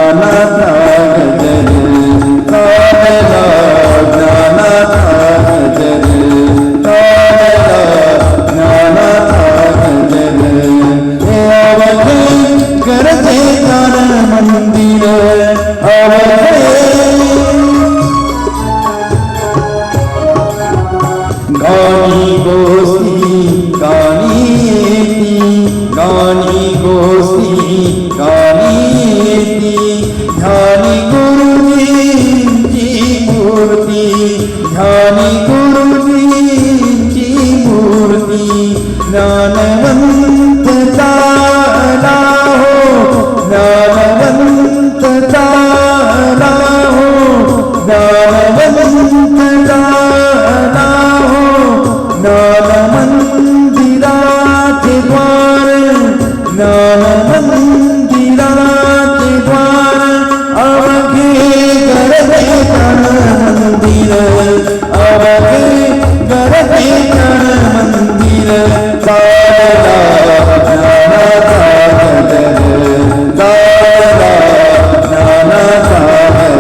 ज्ञानाचा गजर काढला, ज्ञानाचा गजर काढला, ज्ञानाचा गजर. हे अवघे करते ज्ञान मंदिर, अवघे गाणी गोष्टी गाणी येती, गाणी गोष्टी गाणी येती. ध्यानी गुरुजींची मूर्ती, ध्यानी गुरुजींची मूर्ती. ज्ञानवंत झाला हो, ज्ञानवंत झाला हो, ज्ञानवंत झाला हो. ज्ञान मंदिराचे द्वार, ज्ञान मंदिराचे द्वार. अवघे गरजे ज्ञान मंदिर, अवघे गरजे ज्ञान मंदिर. काढला ज्ञानाचा गजर, काढला ज्ञानाचा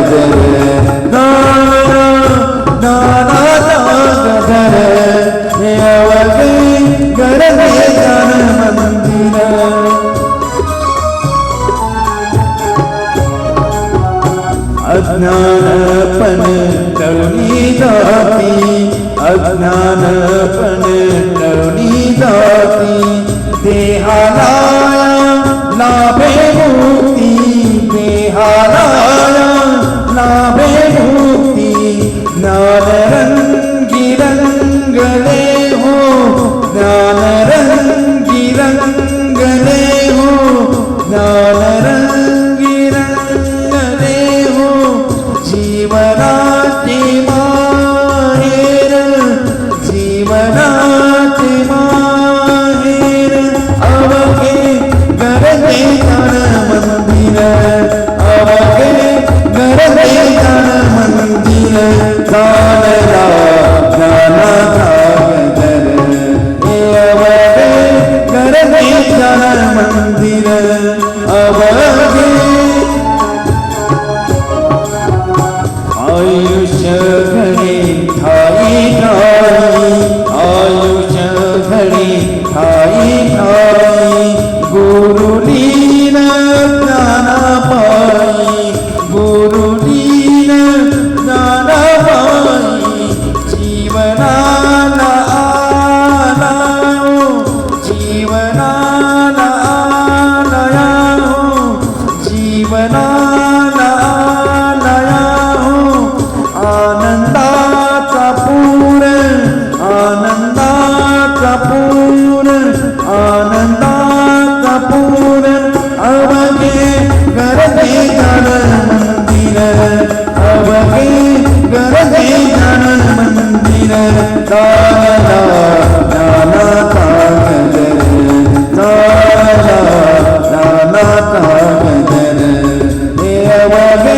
गजर, काढला ज्ञानाचा गजर. हे अवघे गरजे ज्ञान मंदिर. अज्ञानपण टळली जाती, अज्ञानपण टळली जाती. देहाला लाभे मुक्ती, देहाला लाभे मुक्ती. ज्ञान रंगी रंगले हो, ज्ञान रंगी रंगले हो, ज्ञान रंगी रंगले हो. जीवनाचे माहेर, जीवनाचे माहेर. अवघे गरजे ज्ञान मंदिर, अवघे गरजे ज्ञान मंदिर. काढला ज्ञानाचा गजर, हे अवघे गरजे ज्ञान मंदिर. अवघे आयुष्य घडे ठाई ठाई, आयुष्य घडे ठाई ठाई. गुरुलीन ज्ञाना पायी, गुरुलीन ज्ञाना पायी. जीवनाला आला हो, जीवनाला आला हो, जीवनाला आला हो. आनंदाचा पूर, आनंदाचा पूर, आनंदाचा पूर. अवघे गरजे ज्ञान मंदिर, अवघे गरजे ज्ञान मंदिर. काढला ज्ञानाचा गजर, काढला ज्ञानाचा गजर. हे अवघे